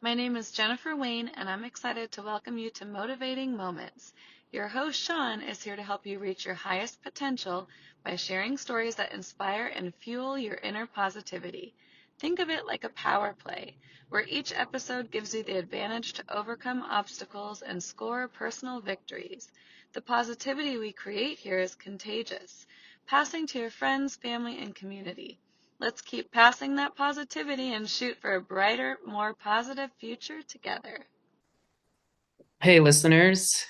My name is Jennifer Wayne, and I'm excited to welcome you to Motivating Moments. Your host, Sean, is here to help you reach your highest potential by sharing stories that inspire and fuel your inner positivity. Think of it like a power play, where each episode gives you the advantage to overcome obstacles and score personal victories. The positivity we create here is contagious, passing to your friends, family, and community. Let's keep passing that positivity and shoot for a brighter, more positive future together. Hey, listeners.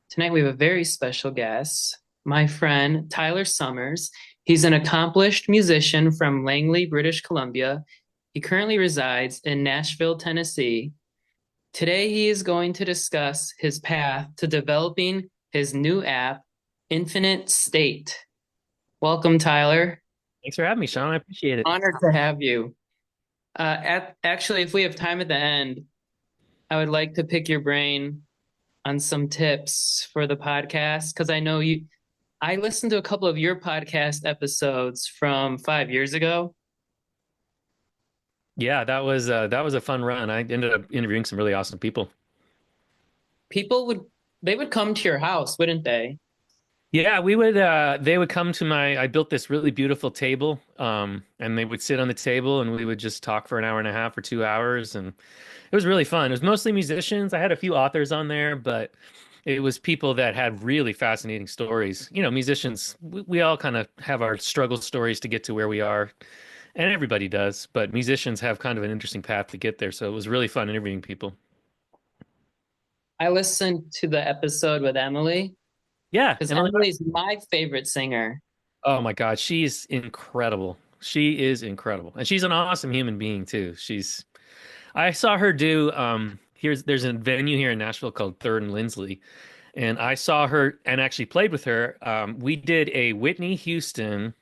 Tonight we have a very special guest, my friend Tyler Summers. He's an accomplished musician from Langley, British Columbia. He currently resides in Nashville, Tennessee. Today he is going to discuss his path to developing his new app, Infinite State. Welcome, Tyler. Thanks for having me, Sean. I appreciate it. Honored to have you. Actually, if we have time at the end, I would like to pick your brain on some tips for the podcast because I listened to a couple of your podcast episodes from 5 years ago. Yeah, that was a fun run. I ended up interviewing some really awesome people. They would come to your house, wouldn't they? Yeah, we would they would come to my I built this really beautiful table, and they would sit on the table and we would just talk for an hour and a half or 2 hours, and it was really fun. It was mostly musicians. I had a few authors on there, but it was people that had really fascinating stories. You know, musicians, we all kind of have our struggle stories to get to where we are, and everybody does, but musicians have kind of an interesting path to get there. So it was really fun interviewing people. I listened to the episode with Emily Yeah, because Emily. Emily's my favorite singer. Oh my God, she's incredible. She is incredible. And she's an awesome human being too. I saw her do there's a venue here in Nashville called Third and Lindsley, and I saw her and actually played with her. We did a Whitney Houston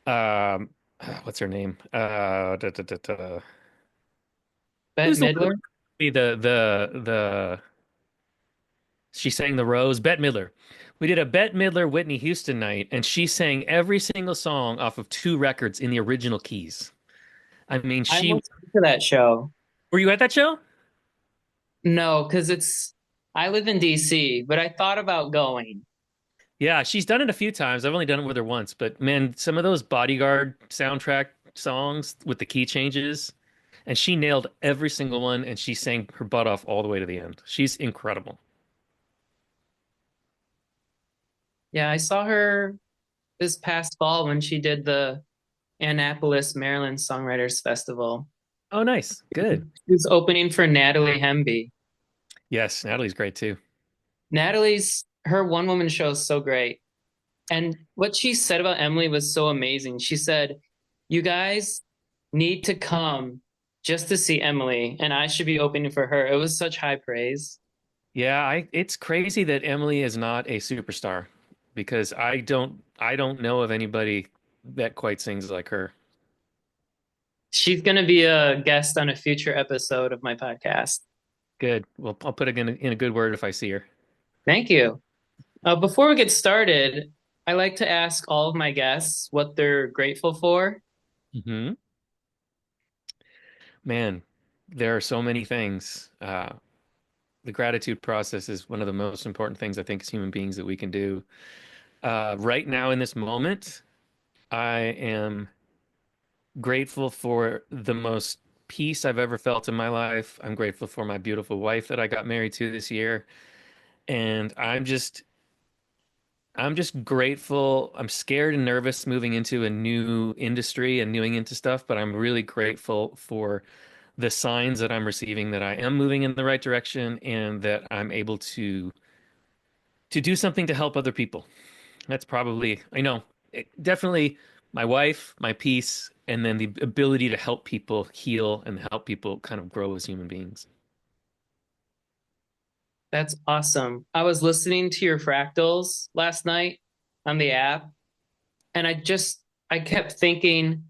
what's her name? Bette Who's the one Midler. the she sang The Rose, Bette Midler. We did a Bette Midler Whitney Houston night, and she sang every single song off of two records in the original keys. I mean, I she almost went to that show. were you at that show? No, because I live in DC, but I thought about going. Yeah, she's done it a few times. I've only done it with her once, but man, some of those Bodyguard soundtrack songs with the key changes, and she nailed every single one, and she sang her butt off all the way to the end. She's incredible. Yeah, I saw her this past fall when she did the Annapolis, Maryland Songwriters Festival. Oh, nice. Good. She was opening for Natalie Hemby. Yes, Natalie's great too. Her one woman show is so great. And what she said about Emily was so amazing. She said, "You guys need to come just to see Emily, and I should be opening for her." It was such high praise. Yeah, it's crazy that Emily is not a superstar because I don't know of anybody that quite sings like her. She's going to be a guest on a future episode of my podcast. Good. Well, I'll put it in a good word if I see her. Thank you. Before we get started, I like to ask all of my guests what they're grateful for. Hmm. Man, there are so many things. The gratitude process is one of the most important things I think as human beings that we can do. Right now in this moment, I am grateful for the most peace I've ever felt in my life. I'm grateful for my beautiful wife that I got married to this year. And I'm just grateful. I'm scared and nervous moving into a new industry and new into stuff, but I'm really grateful for the signs that I'm receiving that I am moving in the right direction and that I'm able to do something to help other people. That's probably, definitely my wife, my peace, and then the ability to help people heal and help people kind of grow as human beings. That's awesome. I was listening to your fractals last night on the app, and I kept thinking,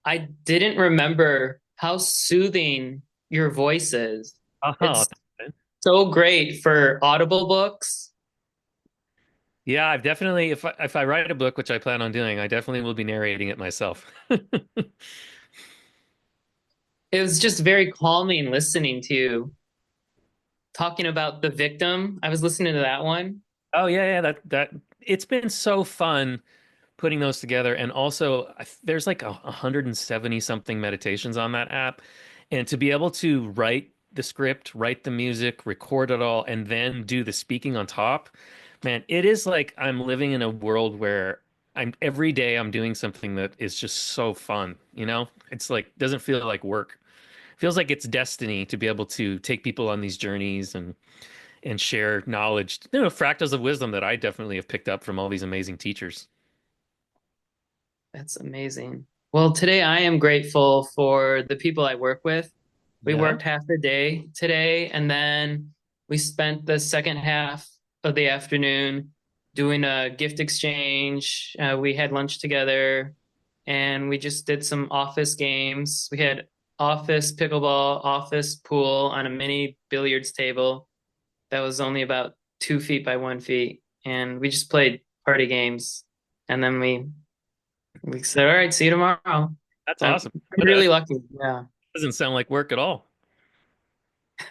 I didn't remember how soothing your voice is. Oh, It's so great for Audible books. yeah, I've definitely, if I write a book, which I plan on doing, I definitely will be narrating it myself. it was just very calming listening to talking about the victim. I was listening to that one. Oh yeah, yeah, that it's been so fun putting those together. And also, there's like 170 something meditations on that app. And to be able to write the script, write the music, record it all, and then do the speaking on top, man, it is like I'm living in a world where I'm every day I'm doing something that is just so fun, you know? It's like doesn't feel like work. Feels like it's destiny to be able to take people on these journeys and share knowledge, fractals of wisdom that I definitely have picked up from all these amazing teachers. That's amazing. Well, today I am grateful for the people I work with. We Yeah. worked half the day today, and then we spent the second half of the afternoon doing a gift exchange. We had lunch together, and we just did some office games. We had office pickleball, office pool on a mini billiards table that was only about 2 feet by 1 feet, and we just played party games. And then we said, "All right, see you tomorrow." That's I'm awesome. really That lucky. Yeah. doesn't sound like work at all.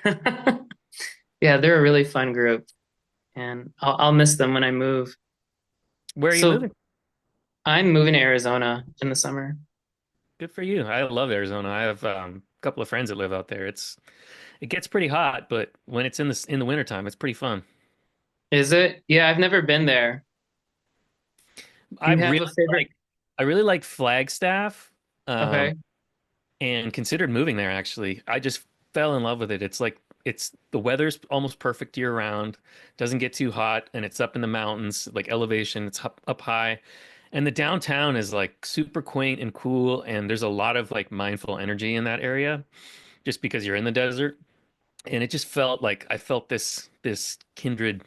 Yeah, they're a really fun group, and I'll miss them when I move. Where are you So moving? I'm moving to Arizona in the summer. Good for you. I love Arizona. I have a couple of friends that live out there. It gets pretty hot, but when it's in the wintertime, it's pretty fun. Is it? Yeah, I've never been there. Do I you have really a favorite? like I really like Flagstaff, um, Okay. and considered moving there actually. I just fell in love with it. It's like it's the weather's almost perfect year round, doesn't get too hot, and it's up in the mountains, like elevation, it's up high. And the downtown is like super quaint and cool, and there's a lot of like mindful energy in that area just because you're in the desert. And it just felt like I felt this kindred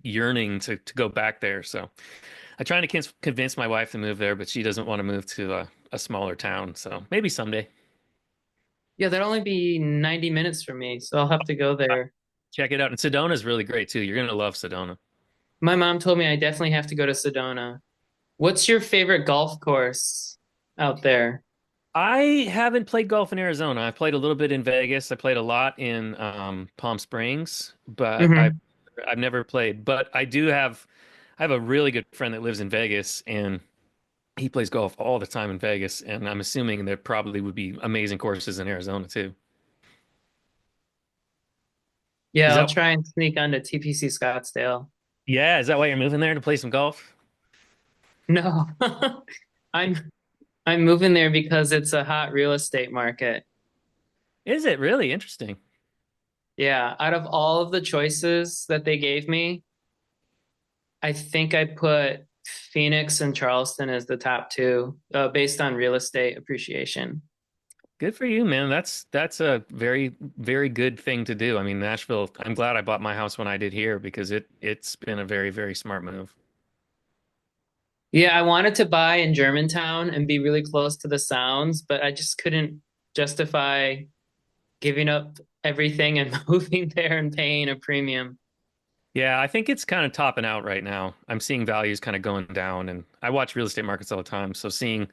yearning to go back there. So I'm trying to convince my wife to move there, but she doesn't want to move to a smaller town. So maybe someday. Yeah, that'd only be 90 minutes from me, so I'll have to go there. Check it out. And Sedona is really great too. You're gonna love Sedona. My mom told me I definitely have to go to Sedona. What's your favorite golf course out there? I haven't played golf in Arizona. I played a little bit in Vegas. I played a lot in Palm Springs, but Hmm. I've never played. But I have a really good friend that lives in Vegas, and he plays golf all the time in Vegas. And I'm assuming there probably would be amazing courses in Arizona too. Is Yeah, I'll that try and sneak onto TPC Scottsdale. Yeah, is that why you're moving there to play some golf? No, I'm I'm moving there because it's a hot real estate market. Is it really interesting? Yeah, out of all of the choices that they gave me, I think I put Phoenix and Charleston as the top two, based on real estate appreciation. Good for you, man. That's a very good thing to do. I mean, Nashville, I'm glad I bought my house when I did here because it's been a very smart move. Yeah, I wanted to buy in Germantown and be really close to the sounds, but I just couldn't justify giving up everything and moving there and paying a premium. Yeah, I think it's kind of topping out right now. I'm seeing values kind of going down, and I watch real estate markets all the time. So seeing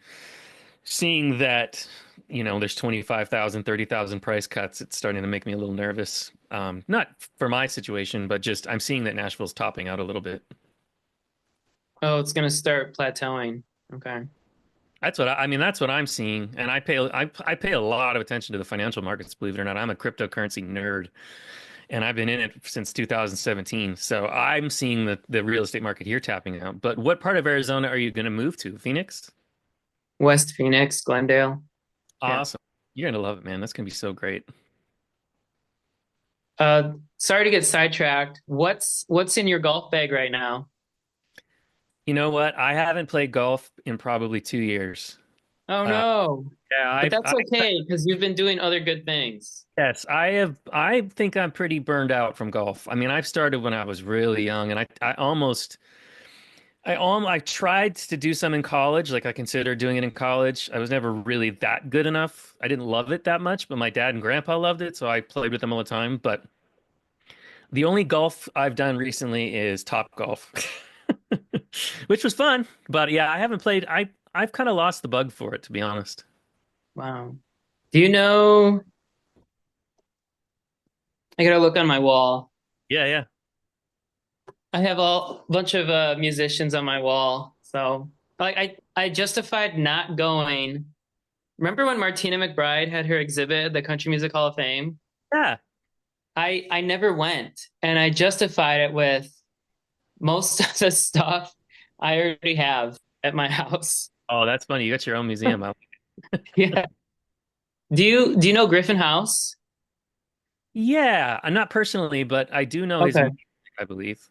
that, there's 25,000, 30,000 price cuts, it's starting to make me a little nervous. Not for my situation, but just I'm seeing that Nashville's topping out a little bit. Oh, it's gonna start plateauing. Okay. I mean, that's what I'm seeing, and I pay a lot of attention to the financial markets. Believe it or not, I'm a cryptocurrency nerd, and I've been in it since 2017. So I'm seeing the real estate market here tapping out. But what part of Arizona are you going to move to? Phoenix? West Phoenix, Glendale. Yeah. Awesome. You're gonna love it, man. That's gonna be so great. Sorry to get sidetracked. What's in your golf bag right now? You know what? I haven't played golf in probably 2 years. Oh Uh, no. yeah, But that's okay because you've been doing other good things. yes, I have. I think I'm pretty burned out from golf. I mean, I've started when I was really young, and I tried to do some in college. Like I considered doing it in college. I was never really that good enough. I didn't love it that much, but my dad and grandpa loved it, so I played with them all the time. But the only golf I've done recently is Top Golf, which was fun. But yeah, I haven't played. I've kind of lost the bug for it, to be honest. Wow. Do you know? I gotta look on my wall. Yeah, yeah. I have a bunch of musicians on my wall. So like I justified not going. Remember when Martina McBride had her exhibit at the Country Music Hall of Fame? Yeah. I never went, and I justified it with most of the stuff I already have at my house. Oh, that's funny. You got your own museum. Yeah. Do you know Griffin House? Yeah, not personally, but I do know his Okay. music, I believe.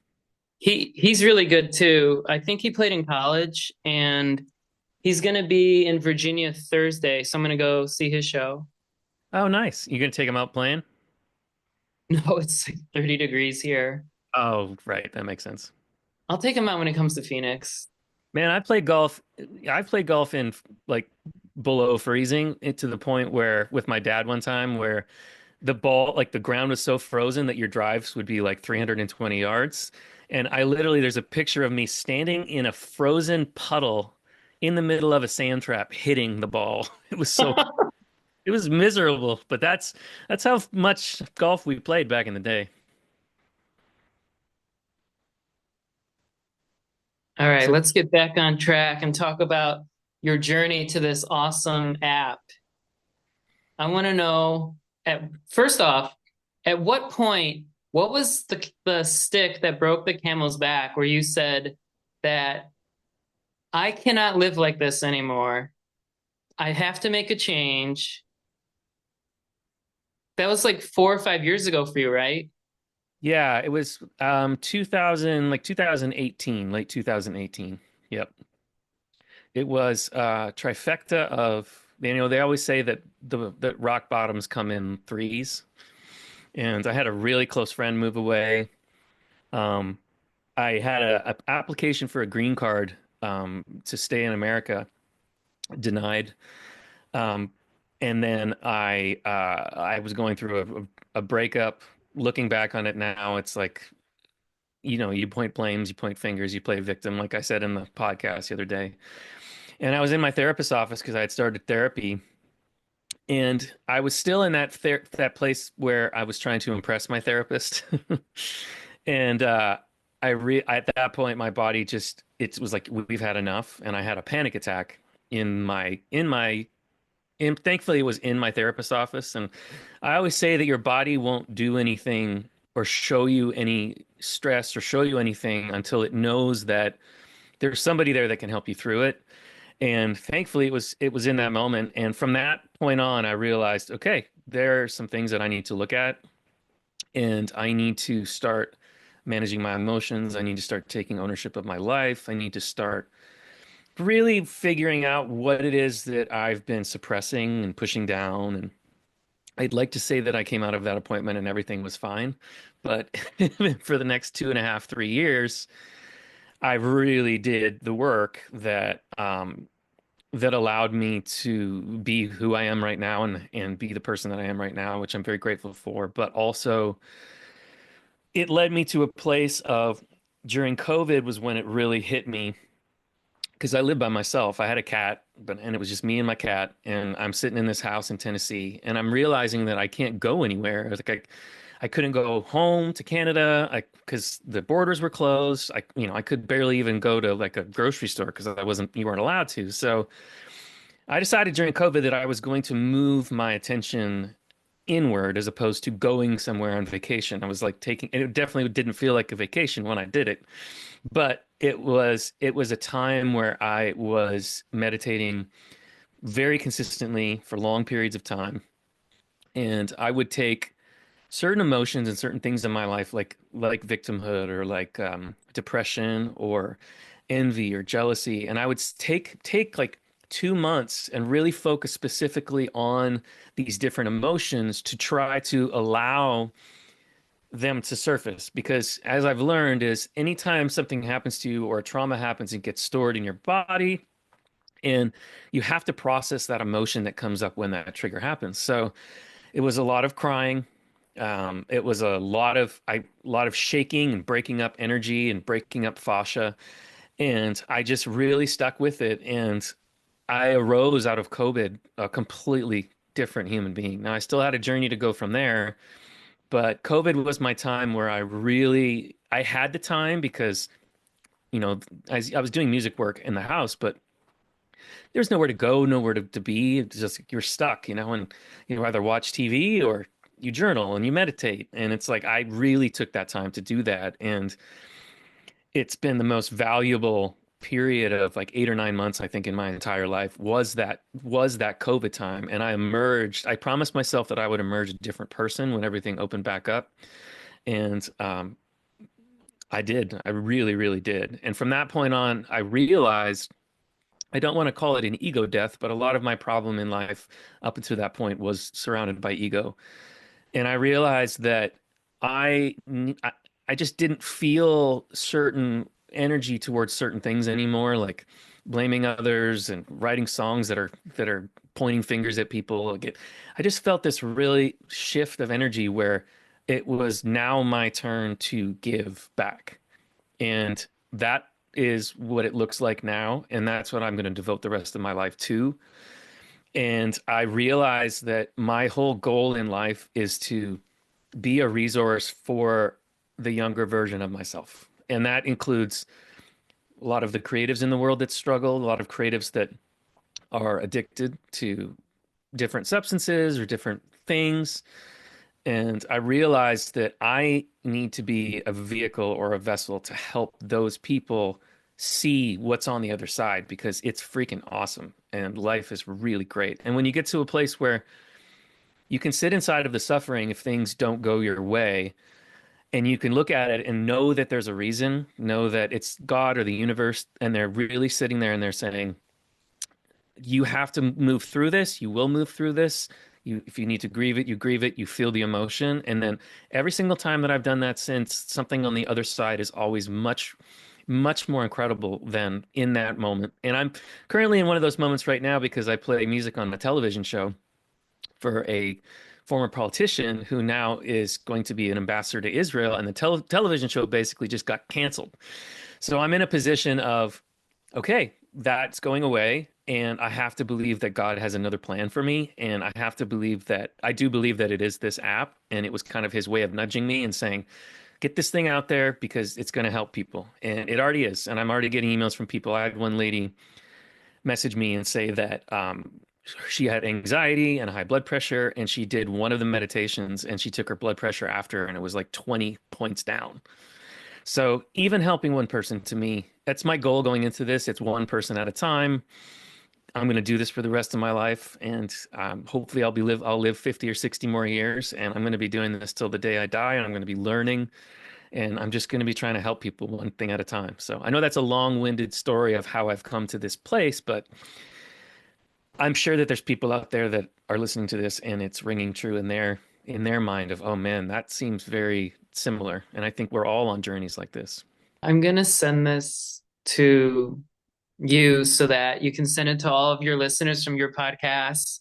He's really good too. I think he played in college, and he's gonna be in Virginia Thursday, so I'm gonna go see his show. Oh, nice. You gonna take him out playing? No, it's like 30 degrees here. Oh, right. That makes sense. I'll take him out when it comes to Phoenix. Man, I played golf. I played golf in like below freezing to the point where with my dad one time where the ball, like the ground was so frozen that your drives would be like 320 yards. And I literally, there's a picture of me standing in a frozen puddle in the middle of a sand trap hitting the ball. It was so, it was miserable, but that's how much golf we played back in the day. All right, So let's get back on track and talk about your journey to this awesome app. I want to know at first off, at what point, what was the stick that broke the camel's back where you said that I cannot live like this anymore? I have to make a change. That was like 4 or 5 years ago for you, right? yeah, it was 2000, like 2018, late 2018. Yep. It was trifecta of, they always say that the rock bottoms come in threes. And I had a really close friend move away. Um, I had a application for a green card to stay in America denied. Um, and then I was going through a breakup. Looking back on it now, it's like, you point blames, you point fingers, you play victim, like I said in the podcast the other day. And I was in my therapist's office because I had started therapy, and I was still in that place where I was trying to impress my therapist. And at that point my body just it was like we've had enough, and I had a panic attack thankfully it was in my therapist's office. And I always say that your body won't do anything or show you any stress or show you anything until it knows that there's somebody there that can help you through it. And thankfully it was in that moment. And from that point on, I realized, okay, there are some things that I need to look at, and I need to start managing my emotions. I need to start taking ownership of my life. I need to start really figuring out what it is that I've been suppressing and pushing down. And I'd like to say that I came out of that appointment and everything was fine. But for the next 2.5, 3 years, I really did the work that allowed me to be who I am right now, and be the person that I am right now, which I'm very grateful for. But also, it led me to a place of during COVID was when it really hit me because I lived by myself. I had a cat, and it was just me and my cat, and I'm sitting in this house in Tennessee, and I'm realizing that I can't go anywhere. I couldn't go home to Canada because the borders were closed. I could barely even go to like a grocery store because you weren't allowed to. So I decided during COVID that I was going to move my attention inward as opposed to going somewhere on vacation. I was like and it definitely didn't feel like a vacation when I did it, but it was a time where I was meditating very consistently for long periods of time. And I would take certain emotions and certain things in my life, like victimhood or like depression or envy or jealousy, and I would take like 2 months and really focus specifically on these different emotions to try to allow them to surface. Because as I've learned is anytime something happens to you or a trauma happens, it gets stored in your body, and you have to process that emotion that comes up when that trigger happens. So it was a lot of crying. It was a lot of shaking and breaking up energy and breaking up fascia. And I just really stuck with it. And I arose out of COVID completely different human being. Now, I still had a journey to go from there, but COVID was my time where I had the time because, I was doing music work in the house, but there's nowhere to go, nowhere to be. It's just you're stuck, and you either watch TV or you journal and you meditate. And it's like I really took that time to do that. And it's been the most valuable period of like 8 or 9 months, I think, in my entire life was that COVID time. And I promised myself that I would emerge a different person when everything opened back up. And I did. I really, really did. And from that point on, I realized I don't want to call it an ego death, but a lot of my problem in life up until that point was surrounded by ego. And I realized that I I I just didn't feel certain energy towards certain things anymore, like blaming others and writing songs that are pointing fingers at people. I just felt this really shift of energy where it was now my turn to give back. And that is what it looks like now. And that's what I'm going to devote the rest of my life to. And I realized that my whole goal in life is to be a resource for the younger version of myself. And that includes a lot of the creatives in the world that struggle, a lot of creatives that are addicted to different substances or different things. And I realized that I need to be a vehicle or a vessel to help those people see what's on the other side because it's freaking awesome and life is really great. And when you get to a place where you can sit inside of the suffering if things don't go your way, and you can look at it and know that there's a reason, know that it's God or the universe, and they're really sitting there and they're saying, you have to move through this. You will move through this. If you need to grieve it, you grieve it. You feel the emotion. And then every single time that I've done that since, something on the other side is always much, much more incredible than in that moment. And I'm currently in one of those moments right now because I play music on a television show for a former politician who now is going to be an ambassador to Israel. And the television show basically just got canceled. So I'm in a position of, okay, that's going away. And I have to believe that God has another plan for me. And I have to believe that I do believe that it is this app. And it was kind of his way of nudging me and saying, get this thing out there because it's going to help people. And it already is. And I'm already getting emails from people. I had one lady message me and say that she had anxiety and high blood pressure. And she did one of the meditations and she took her blood pressure after. And it was like 20 points down. So even helping one person, to me, that's my goal going into this. It's one person at a time. I'm going to do this for the rest of my life, and hopefully I'll live 50 or 60 more years, and I'm going to be doing this till the day I die, and I'm going to be learning, and I'm just going to be trying to help people one thing at a time. So I know that's a long-winded story of how I've come to this place, but I'm sure that there's people out there that are listening to this, and it's ringing true in their mind of, oh man, that seems very similar, and I think we're all on journeys like this. I'm going to send this to you so that you can send it to all of your listeners from your podcasts.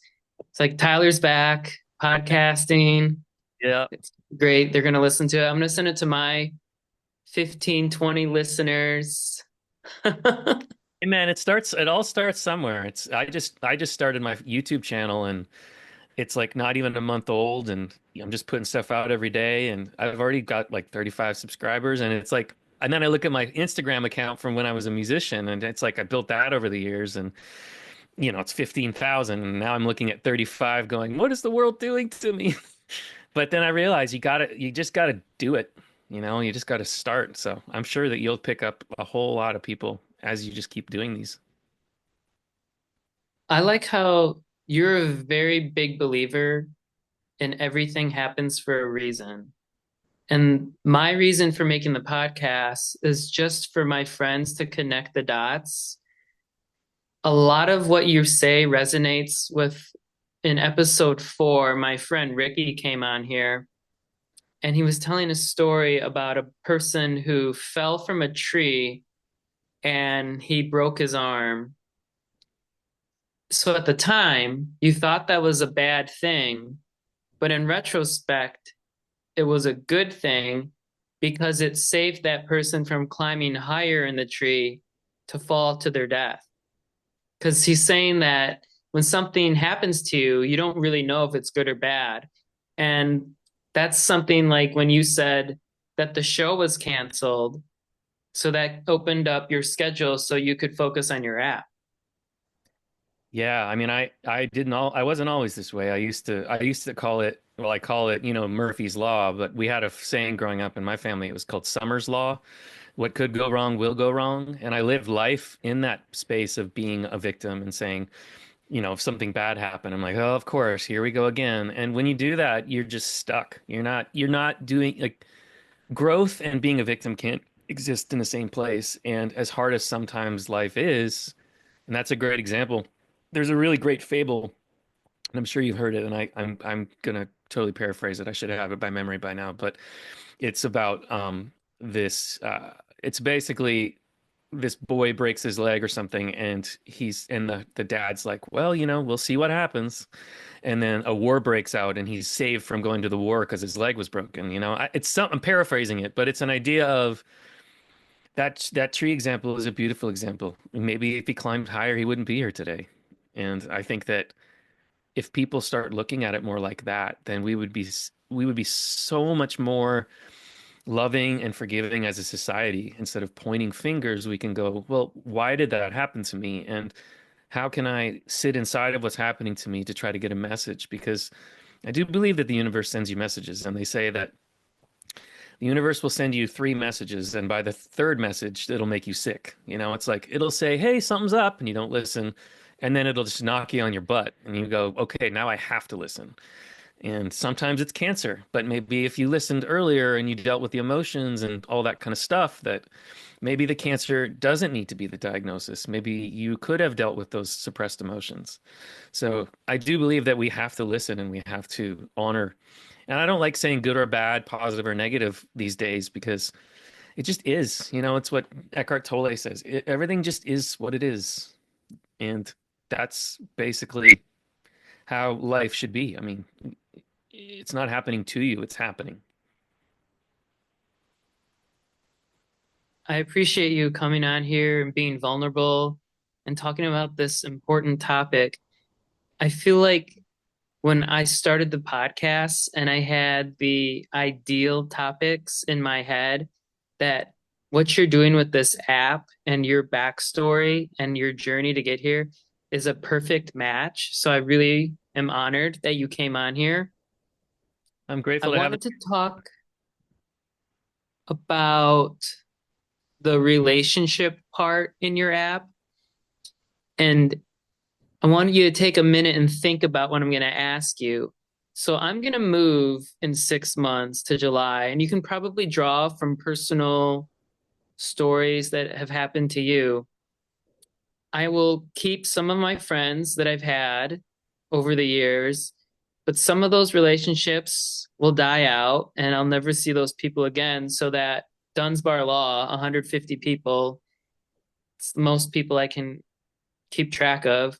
It's like Tyler's back, podcasting. Yeah. It's great. They're going to listen to it. I'm going to send it to my 15, 20 listeners. Hey man, it all starts somewhere. I just started my YouTube channel and it's like not even a month old and I'm just putting stuff out every day and I've already got like 35 subscribers and it's like and then I look at my Instagram account from when I was a musician and it's like I built that over the years and it's 15,000 and now I'm looking at 35 going, what is the world doing to me? But then I realized you just got to do it. You just got to start. So I'm sure that you'll pick up a whole lot of people as you just keep doing these. I like how you're a very big believer in everything happens for a reason. And my reason for making the podcast is just for my friends to connect the dots. A lot of what you say resonates with in episode 4, my friend Ricky came on here and he was telling a story about a person who fell from a tree and he broke his arm. So at the time, you thought that was a bad thing, but in retrospect, it was a good thing because it saved that person from climbing higher in the tree to fall to their death. Because he's saying that when something happens to you, you don't really know if it's good or bad. And that's something like when you said that the show was canceled, so that opened up your schedule so you could focus on your app. Yeah, I mean, I wasn't always this way. I used to call it, well, I call it, Murphy's Law, but we had a saying growing up in my family. It was called Summer's Law. What could go wrong will go wrong. And I lived life in that space of being a victim and saying, if something bad happened, I'm like, oh, of course, here we go again. And when you do that, you're just stuck. You're not doing, like, growth and being a victim can't exist in the same place. And as hard as sometimes life is, and that's a great example. There's a really great fable, and I'm sure you've heard it, and I'm gonna totally paraphrase it. I should have it by memory by now, but it's about this. It's basically this boy breaks his leg or something, and the dad's like, well, we'll see what happens. And then a war breaks out, and he's saved from going to the war because his leg was broken. I'm paraphrasing it, but it's an idea of that tree example is a beautiful example. Maybe if he climbed higher, he wouldn't be here today. And I think that if people start looking at it more like that, then we would be so much more loving and forgiving as a society. Instead of pointing fingers, we can go, well, why did that happen to me? And how can I sit inside of what's happening to me to try to get a message? Because I do believe that the universe sends you messages, and they say that the universe will send you three messages, and by the third message, it'll make you sick. It's like it'll say, "Hey, something's up," and you don't listen, and then it'll just knock you on your butt, and you go, "Okay, now I have to listen." And sometimes it's cancer, but maybe if you listened earlier and you dealt with the emotions and all that kind of stuff, that maybe the cancer doesn't need to be the diagnosis. Maybe you could have dealt with those suppressed emotions. So I do believe that we have to listen and we have to honor. And I don't like saying good or bad, positive or negative these days because it just is. It's what Eckhart Tolle says. Everything just is what it is. And that's basically how life should be. I mean, it's not happening to you, it's happening. I appreciate you coming on here and being vulnerable and talking about this important topic. I feel like when I started the podcast and I had the ideal topics in my head, that what you're doing with this app and your backstory and your journey to get here is a perfect match. So I really am honored that you came on here. I'm I grateful to have it. wanted to talk about the relationship part in your app. And I want you to take a minute and think about what I'm going to ask you. So I'm going to move in 6 months to July, and you can probably draw from personal stories that have happened to you. I will keep some of my friends that I've had over the years, but some of those relationships will die out and I'll never see those people again. So that Dunsbar Law, 150 people, it's the most people I can keep track of.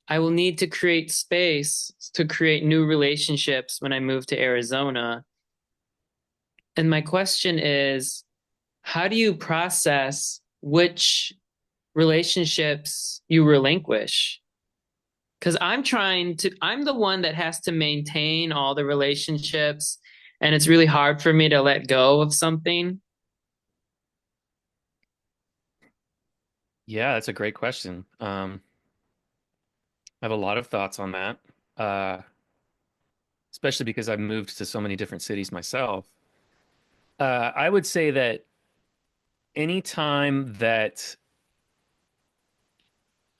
I will need to create space to create new relationships when I move to Arizona. And my question is, how do you process which relationships you relinquish? Because I'm the one that has to maintain all the relationships, and it's really hard for me to let go of something. Yeah, that's a great question. I have a lot of thoughts on that, uh, especially because I've moved to so many different cities myself. I would say that anytime that,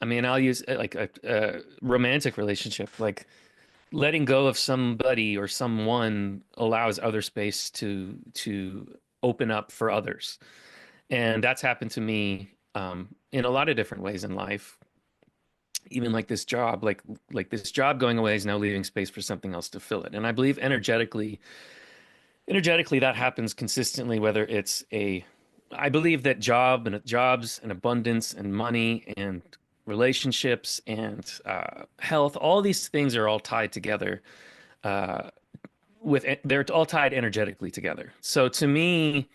I mean, I'll use like a romantic relationship, like letting go of somebody or someone allows other space to open up for others. And that's happened to me in a lot of different ways in life. Even like this job, like this job going away is now leaving space for something else to fill it. And I believe energetically that happens consistently, whether it's a I believe that jobs and abundance and money and relationships and health, all these things are all tied together. Uh, they're all tied energetically together. So to me,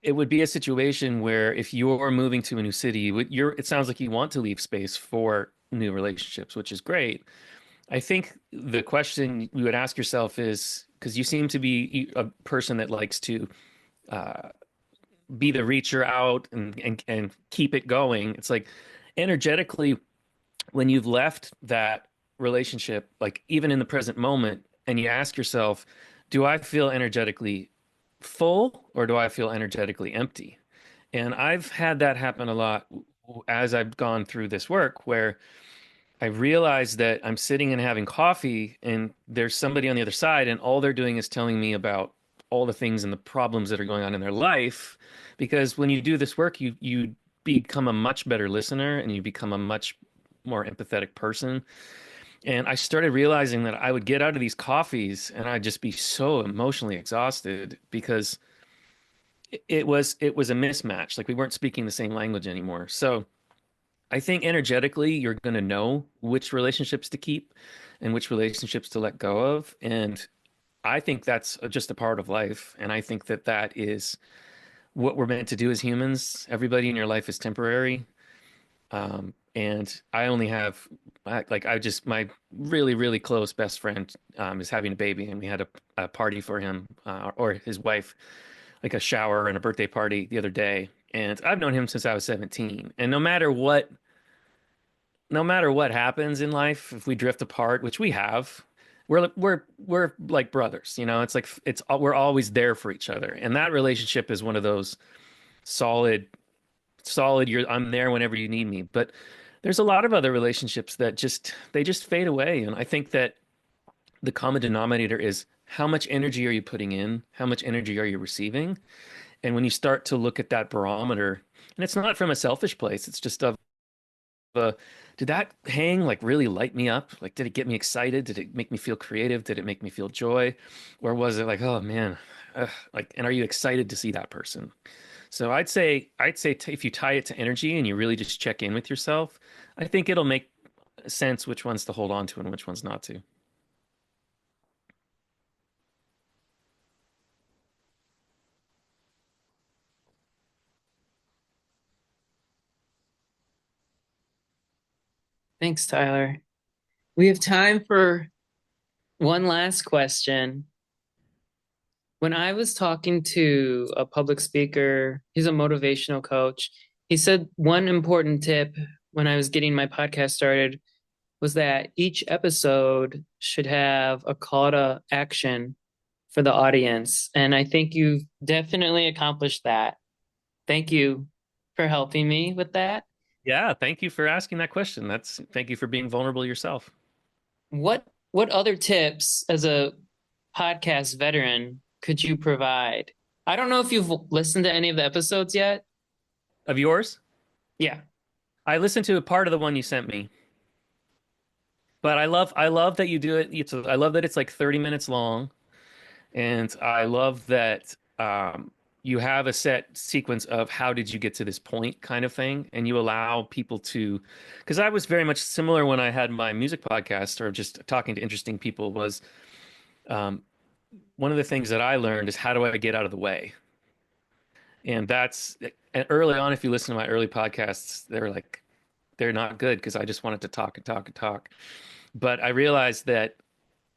it would be a situation where if you're moving to a new city, it sounds like you want to leave space for new relationships, which is great. I think the question you would ask yourself is because you seem to be a person that likes to uh, be the reacher out and keep it going. It's like energetically, when you've left that relationship, like even in the present moment, and you ask yourself, do I feel energetically full or do I feel energetically empty? And I've had that happen a lot as I've gone through this work where I realize that I'm sitting and having coffee and there's somebody on the other side and all they're doing is telling me about all the things and the problems that are going on in their life. Because when you do this work, you become a much better listener and you become a much more empathetic person. And I started realizing that I would get out of these coffees and I'd just be so emotionally exhausted because it was a mismatch. Like we weren't speaking the same language anymore. So I think energetically, you're going to know which relationships to keep and which relationships to let go of. And I think that's just a part of life. And I think that that is what we're meant to do as humans. Everybody in your life is temporary. And I only have, my really, really close best friend is having a baby, and we had a party for him or his wife, like a shower and a birthday party the other day. And I've known him since I was 17. And no matter what happens in life, if we drift apart, which we have, we're like brothers, you know. It's like we're always there for each other, and that relationship is one of those solid. I'm there whenever you need me. But there's a lot of other relationships that just fade away, and I think that the common denominator is how much energy are you putting in, how much energy are you receiving, and when you start to look at that barometer, and it's not from a selfish place, it's just of uh, did that hang like really light me up? Like, did it get me excited? Did it make me feel creative? Did it make me feel joy? Or was it like, oh man, like, and are you excited to see that person? So I'd say if you tie it to energy and you really just check in with yourself, I think it'll make sense which ones to hold on to and which ones not to. Thanks, Tyler. We have time for one last question. When I was talking to a public speaker, he's a motivational coach. He said one important tip when I was getting my podcast started was that each episode should have a call to action for the audience. And I think you've definitely accomplished that. Thank you for helping me with that. Yeah, thank you for asking that question. Thank you for being vulnerable yourself. What other tips as a podcast veteran could you provide? I don't know if you've listened to any of the episodes yet. Of yours, Yeah. I listened to a part of the one you sent me, but I love that you do it. I love that it's like 30 minutes long. And I love that you have a set sequence of how did you get to this point kind of thing. And you allow people to, because I was very much similar when I had my music podcast or just talking to interesting people was um, one of the things that I learned is how do I get out of the way? And early on, if you listen to my early podcasts, they're not good because I just wanted to talk and talk and talk. But I realized that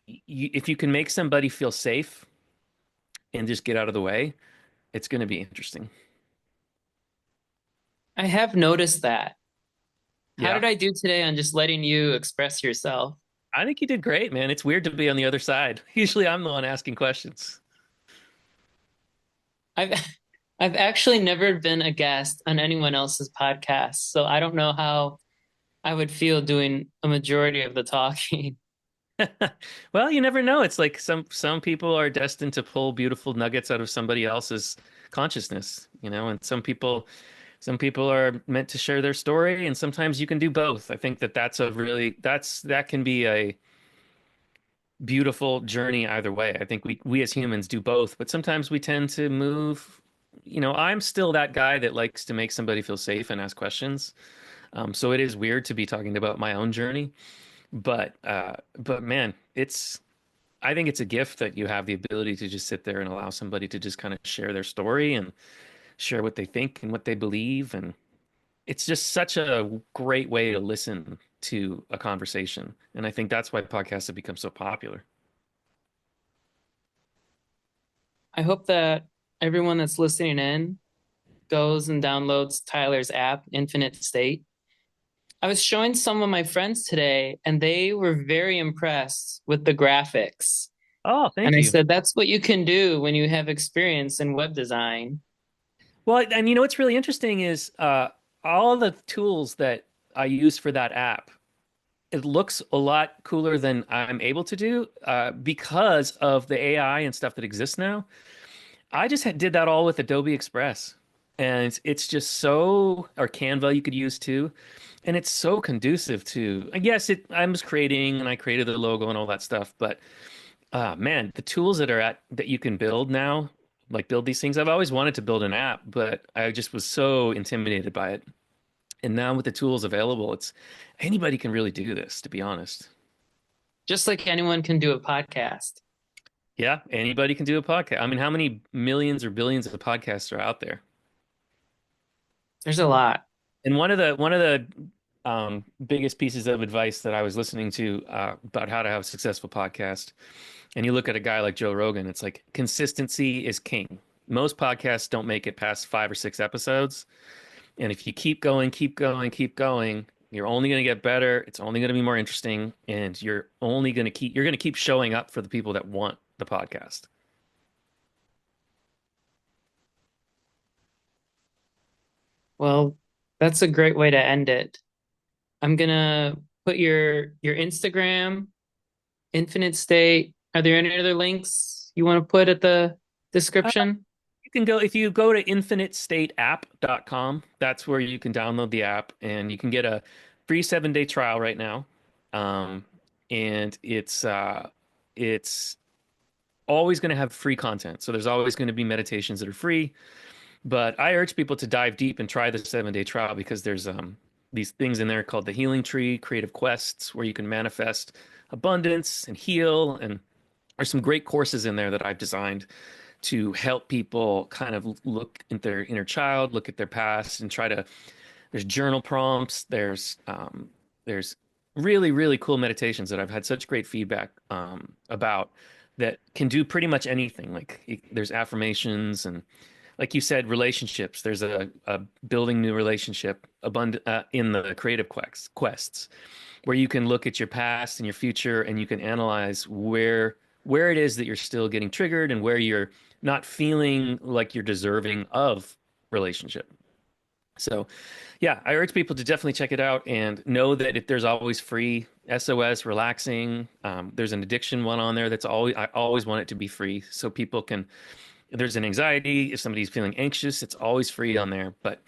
if you can make somebody feel safe and just get out of the way, it's going to be interesting. I have noticed that. How Yeah. did I do today on just letting you express yourself? I think you did great, man. It's weird to be on the other side. Usually I'm the one asking questions. I've I've actually never been a guest on anyone else's podcast, so I don't know how I would feel doing a majority of the talking. Well, you never know. It's like some people are destined to pull beautiful nuggets out of somebody else's consciousness, you know, and some people are meant to share their story, and sometimes you can do both. I think that that can be a beautiful journey either way. I think we as humans do both, but sometimes we tend to move. You know, I'm still that guy that likes to make somebody feel safe and ask questions. So it is weird to be talking about my own journey, but man, I think it's a gift that you have the ability to just sit there and allow somebody to just kind of share their story and share what they think and what they believe. And it's just such a great way to listen to a conversation. And I think that's why podcasts have become so popular. I hope that everyone that's listening in goes and downloads Tyler's app, Infinite State. I was showing some of my friends today, and they were very impressed with the graphics. Oh, And thank I you. said, that's what you can do when you have experience in web design. Well, and you know what's really interesting is all the tools that I use for that app, it looks a lot cooler than I'm able to do because of the AI and stuff that exists now. I just did that all with Adobe Express. And it's just so, or Canva you could use too. And it's so conducive to, I guess I was creating and I created the logo and all that stuff. But man, the tools that you can build now, like build these things. I've always wanted to build an app, but I just was so intimidated by it. And now with the tools available, it's anybody can really do this, to be honest. Just like anyone can do a podcast. Yeah, anybody can do a podcast. I mean, how many millions or billions of podcasts are out there? There's a lot. And one of the biggest pieces of advice that I was listening to about how to have a successful podcast, and you look at a guy like Joe Rogan, it's like consistency is king. Most podcasts don't make it past 5 or 6 episodes, and if you keep going, keep going, keep going, you're only going to get better. It's only going to be more interesting, and you're going to keep showing up for the people that want the podcast. Well, that's a great way to end it. I'm gonna put your Instagram, Infinite State. Are there any other links you want to put at the description? You can go if you go to infinitestateapp.com, that's where you can download the app and you can get a free 7-day trial right now. Um, and it's always going to have free content. So there's always going to be meditations that are free, but I urge people to dive deep and try the 7-day trial because there's these things in there called the healing tree, creative quests where you can manifest abundance and heal, and there's some great courses in there that I've designed to help people kind of look at their inner child, look at their past, and try to. There's journal prompts. There's really really cool meditations that I've had such great feedback about that can do pretty much anything. Like there's affirmations and like you said, relationships. There's a building new relationship abundant in the creative quests where you can look at your past and your future and you can analyze where it is that you're still getting triggered and where you're not feeling like you're deserving of relationship. So, yeah, I urge people to definitely check it out and know that if there's always free SOS relaxing. There's an addiction one on there that's always I always want it to be free so people can. If there's an anxiety, if somebody's feeling anxious, it's always free on there. But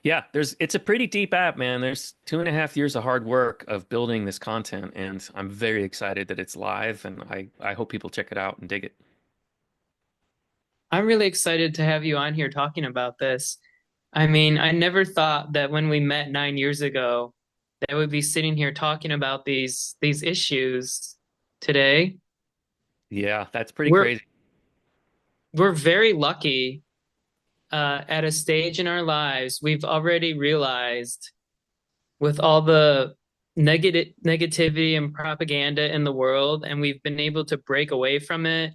yeah, it's a pretty deep app, man. There's 2.5 years of hard work of building this content, and I'm very excited that it's live, and I hope people check it out and dig it. I'm really excited to have you on here talking about this. I mean, I never thought that when we met 9 years ago, that we'd be sitting here talking about these issues today. Yeah, that's pretty We're crazy. we're very lucky at a stage in our lives. We've already realized with all the negativity and propaganda in the world, and we've been able to break away from it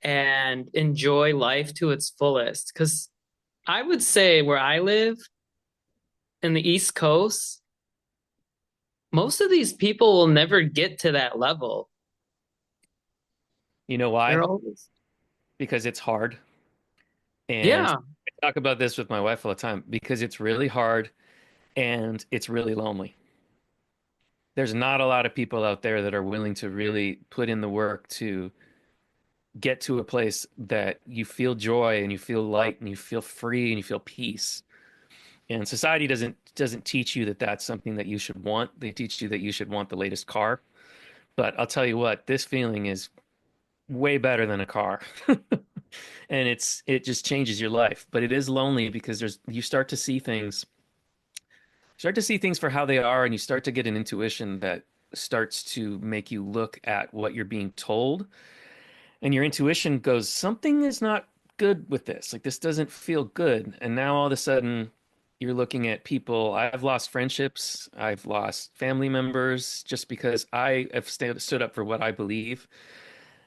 and enjoy life to its fullest. Because I would say where I live in the East Coast, most of these people will never get to that level. You know They're why? always, Because it's hard. And yeah, I talk about this with my wife all the time because it's really hard and it's really lonely. There's not a lot of people out there that are willing to really put in the work to get to a place that you feel joy and you feel light and you feel free and you feel peace. And society doesn't teach you that that's something that you should want. They teach you that you should want the latest car. But I'll tell you what, this feeling is way better than a car. And it just changes your life. But it is lonely because you start to see things for how they are, and you start to get an intuition that starts to make you look at what you're being told. And your intuition goes, something is not good with this. Like this doesn't feel good. And now all of a sudden you're looking at people. I've lost friendships. I've lost family members just because I have stood up for what I believe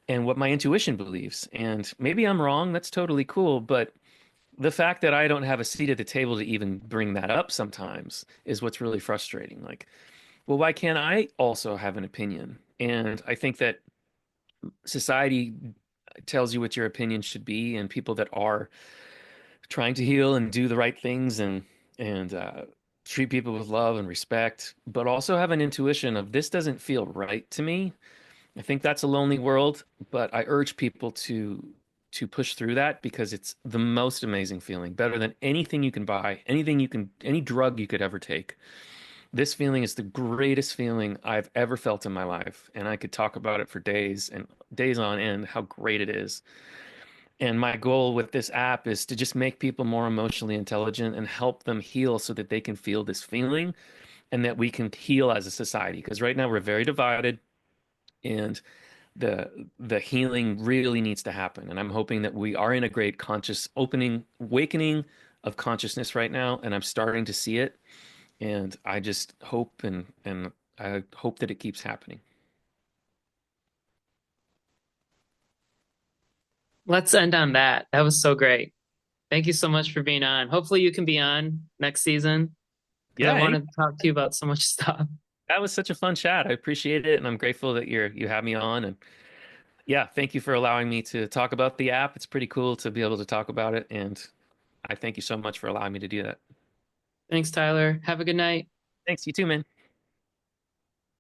and what my intuition believes. And maybe I'm wrong. That's totally cool. But the fact that I don't have a seat at the table to even bring that up sometimes is what's really frustrating. Like, well, why can't I also have an opinion? And I think that society tells you what your opinion should be, and people that are trying to heal and do the right things and treat people with love and respect, but also have an intuition of this doesn't feel right to me. I think that's a lonely world, but I urge people to push through that because it's the most amazing feeling, better than anything you can buy, any drug you could ever take. This feeling is the greatest feeling I've ever felt in my life, and I could talk about it for days and days on end, how great it is. And my goal with this app is to just make people more emotionally intelligent and help them heal so that they can feel this feeling and that we can heal as a society. Because right now we're very divided and the healing really needs to happen. And I'm hoping that we are in a great conscious awakening of consciousness right now, and I'm starting to see it. And I just hope and I hope that it keeps happening. Let's end on that. That was so great. Thank you so much for being on. Hopefully you can be on next season because I Yeah, want to talk to you about so much stuff. that was such a fun chat. I appreciate it, and I'm grateful that you have me on. And yeah, thank you for allowing me to talk about the app. It's pretty cool to be able to talk about it, and I thank you so much for allowing me to do that. Thanks, Tyler. Have a good night. Thanks, you too, man.